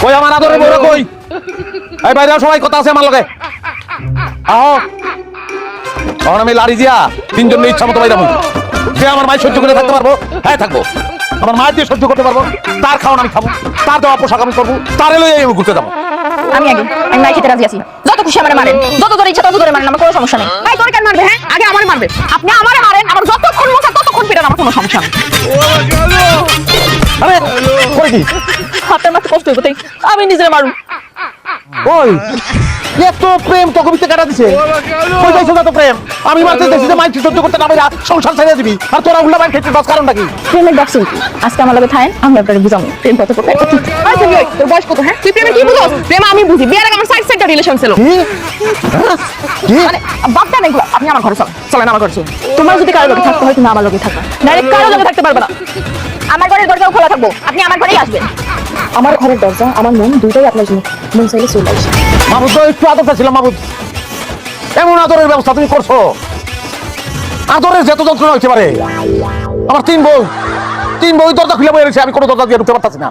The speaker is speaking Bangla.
কই আমার আদরের বউরা কই? এই বাইরে সবাই কথা আছে আমার লগে। আহো। তখন আমি লাড়ি দিয়া তিনজন ইচ্ছা মতো বাইরে বলবো। সে আমার মায়ের সহ্য করে থাকতে পারবো? হ্যাঁ থাকবো। আমার মায়ের দিয়ে সহ্য করতে পারবো, তার খাওয়ান আমি খাবো, তার দেওয়া পোশাক আমি করবো, তার এলো আমি ঘুরতে যাবো। আমি নাই খেতে রাজি আছি। যত খুশি আমারে মারেন, যত ধরে ইচ্ছা তত ধরে মারেন, আমার কোনো সমস্যা নেই। ভাই তোর কেন মারবে? হ্যাঁ আগে আমারে মারবে। আপনি আমারে মারেন, আমার যতক্ষণ মশা ততক্ষণ পিটান, আমার কোনো সমস্যা নেই। আরে করে কি? আপনার মাথা কষ্ট হইব তাই আমি নিজের মারুন। ওই এত প্রেম তো কবিতে কাটা দিছে। কই যাইছো না তো প্রেম? আমি মারতে দেখছি যে মাইক সহ্য করতে না পারি সংসার ছেড়ে দিবি, আর তোরা উল্টা বাইক খেতে দশ কারণটা কি? প্রেমের ডাকছেন কি? আজকে আমার লগে থাকেন, আমি আপনাকে বুঝাবো প্রেম কত প্রকার। আই তুমি ওই তোর বয়স কত? হ্যাঁ তুই প্রেমে কি বুঝোস? প্রেম আমি বুঝি, বিয়ের আগে আমার সাইড সাইডটা রিলেশন ছিল। কি? কি? মানে বাপটা নেই, আপনি আমার ঘরে চলেন আমার ঘরে চলেন। তোমার যদি কারো লগে থাকতে হয় তুমি আমার লগে থাকো, ডাইরেক্ট কারো লগে থাকতে পারবে না। আমার ঘরের দরজাও খোলা থাকবো, আপনি আমার ঘরেই আসবেন। আমার ঘরের দরজা আমার মন দুইটাই আপনার জন্য, মন চাইলে চলে আসবে। মাহবুব তো একটু আদরটা ছিল মাহবুব, এমন আদরের ব্যবস্থা তুমি করছো? আদরের যত যন্ত্রণা হইতে পারে। আমার তিন বউ দরজা খুলে বয়ে রয়েছে, আমি কোনো দরজা দিয়ে ঢুকতে পারতাছি না।